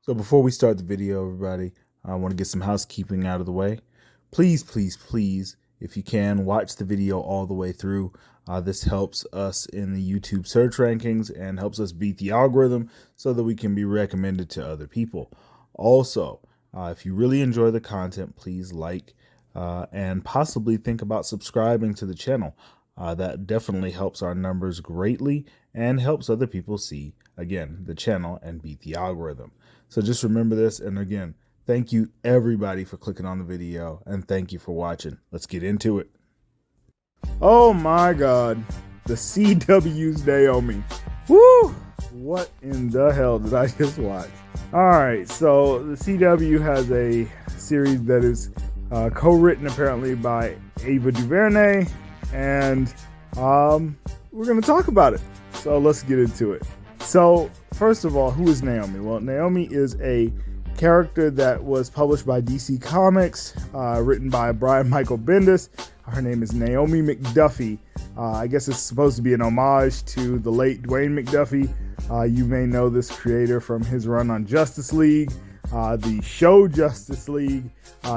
So before we start the video, everybody, I want to get some housekeeping out of the way. Please, please, please, if you can, watch the video all the way through. This helps us in the YouTube search rankings and helps us beat the algorithm so that we can be recommended to other people. Also, if you really enjoy the content, please like and possibly think about subscribing to the channel. That definitely helps our numbers greatly and helps other people see, again, the channel and beat the algorithm. So just remember this. And again, thank you everybody for clicking on the video and thank you for watching. Let's get into it. Oh my God, the CW's Naomi. Woo! What in the hell did I just watch? All right, so the CW has a series that is co-written apparently by Ava DuVernay, and we're going to talk about it. So let's get into it. So first of all, who is Naomi? Well, Naomi is a character that was published by DC Comics, written by Brian Michael Bendis. Her name is Naomi McDuffie. I guess it's supposed to be an homage to the late Dwayne McDuffie. You may know this creator from his run on Justice League, the show Justice League.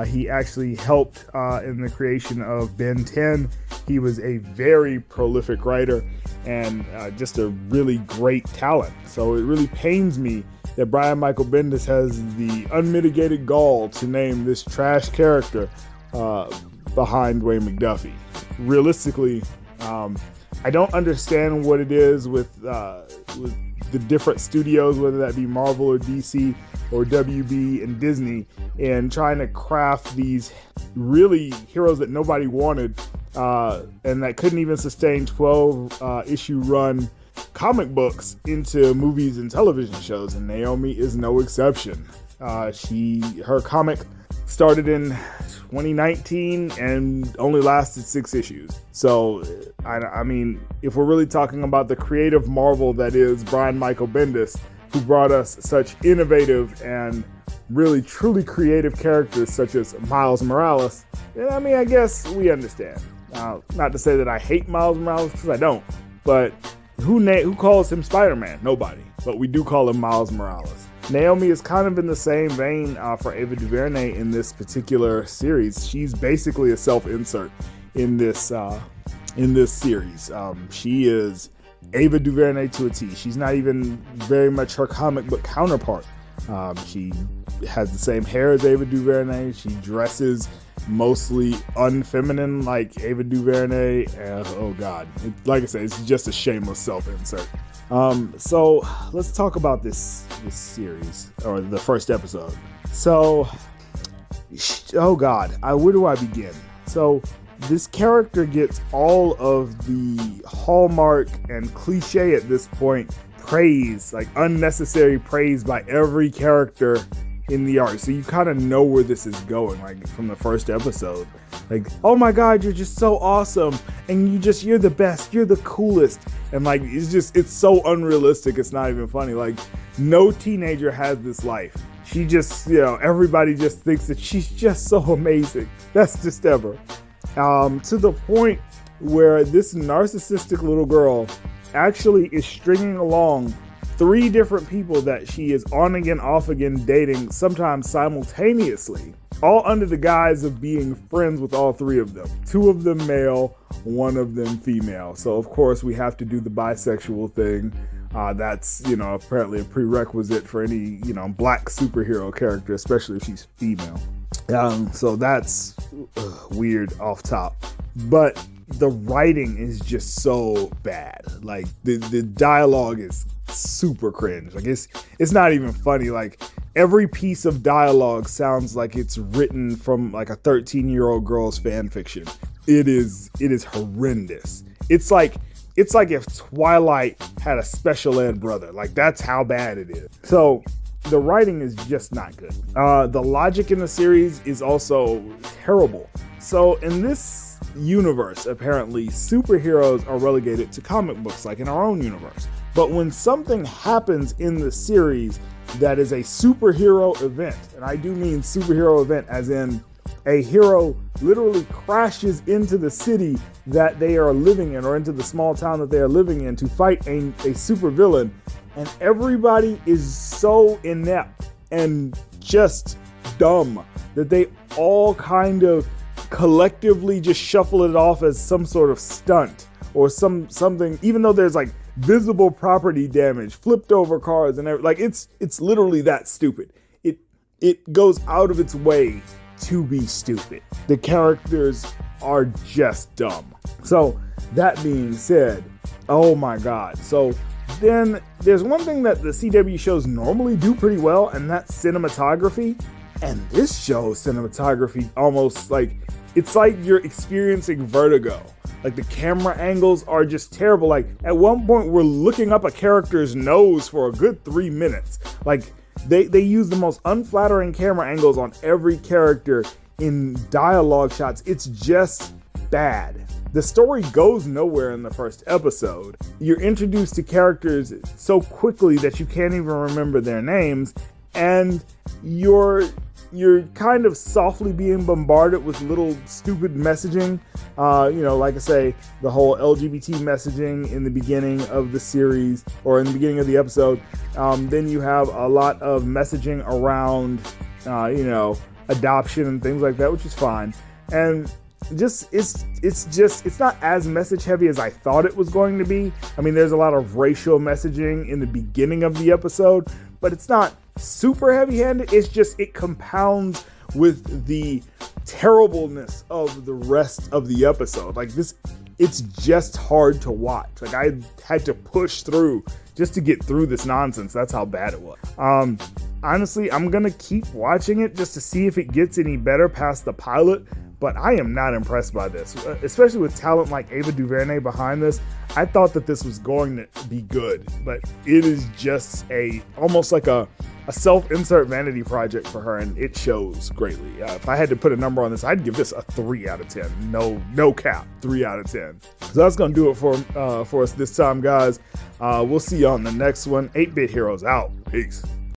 He actually helped in the creation of Ben 10. He was a very prolific writer and just a really great talent. So it really pains me that Brian Michael Bendis has the unmitigated gall to name this trash character behind Dwayne McDuffie. Realistically, I don't understand what it is with the different studios, whether that be Marvel or DC or WB and Disney, and trying to craft these really heroes that nobody wanted and that couldn't even sustain 12 issue run comic books into movies and television shows, and Naomi is no exception. Her comic started in 2019 and only lasted 6 issues. So, I mean, if we're really talking about the creative marvel that is Brian Michael Bendis, who brought us such innovative and really truly creative characters such as Miles Morales, then, I mean, I guess we understand. Not to say that I hate Miles Morales, because I don't, but who calls him Spider-Man? Nobody. But we do call him Miles Morales. Naomi is kind of in the same vein for Ava DuVernay in this particular series. She's basically a self-insert in this series. She is Ava DuVernay to a T. She's not even very much her comic book counterpart. She has the same hair as Ava DuVernay. She dresses mostly unfeminine like Ava DuVernay. Oh God, like I said, it's just a shameless self-insert. So let's talk about this series, or the first episode. So, oh God, where do I begin? So this character gets all of the hallmark and cliche at this point praise, like unnecessary praise by every character in the arc. So you kind of know where this is going, like from the first episode. Like, oh my God, you're just so awesome, and you're the best, you're the coolest, and like it's so unrealistic, it's not even funny. Like, no teenager has this life. She just, everybody just thinks that she's just so amazing. That's just ever. To the point where this narcissistic little girl actually is stringing along 3 different people that she is on again, off again dating, sometimes simultaneously, all under the guise of being friends with all 3 of them. 2 of them male, 1 of them female. So of course we have to do the bisexual thing. That's, apparently a prerequisite for any, black superhero character, especially if she's female. So that's weird off top. But the writing is just so bad. Like the dialogue is super cringe. Like it's not even funny. Like every piece of dialogue sounds like it's written from like a 13-year-old girl's fan fiction. It is horrendous. It's like if Twilight had a special ed brother. Like that's how bad it is. So the writing is just not good. The logic in the series is also terrible. So in this universe, apparently superheroes are relegated to comic books, like in our own universe. But when something happens in the series that is a superhero event, and I do mean superhero event as in a hero literally crashes into the city that they are living in, or into the small town that they are living in, to fight a supervillain, and everybody is so inept and just dumb that they all kind of collectively just shuffle it off as some sort of stunt or something, even though there's like visible property damage, flipped over cars and everything. Like it's literally that stupid. It goes out of its way to be stupid. The characters are just dumb. So that being said, oh my God. So then there's one thing that the CW shows normally do pretty well, and that's cinematography. And this show's cinematography almost like, it's like you're experiencing vertigo. Like the camera angles are just terrible. Like at one point we're looking up a character's nose for a good 3 minutes. Like they use the most unflattering camera angles on every character in dialogue shots. It's just bad. The story goes nowhere in the first episode. You're introduced to characters so quickly that you can't even remember their names, and you're kind of softly being bombarded with little stupid messaging. Like I say, the whole LGBT messaging in the beginning of the series or in the beginning of the episode. Then you have a lot of messaging around, adoption and things like that, which is fine. And it's not as message heavy as I thought it was going to be. I mean, there's a lot of racial messaging in the beginning of the episode, but it's not super heavy-handed. It's just, it compounds with the terribleness of the rest of the episode. Like this, it's just hard to watch. Like I had to push through just to get through this nonsense. That's how bad it was. Honestly, I'm gonna keep watching it just to see if it gets any better past the pilot, but I am not impressed by this, especially with talent like Ava DuVernay behind this. I thought that this was going to be good, but it is just almost like a self-insert vanity project for her, and it shows greatly. If I had to put a number on this, I'd give this a 3 out of 10. No cap, 3 out of 10. So that's gonna do it for us this time, guys. We'll see you on the next one. 8-Bit Heroes out. Peace.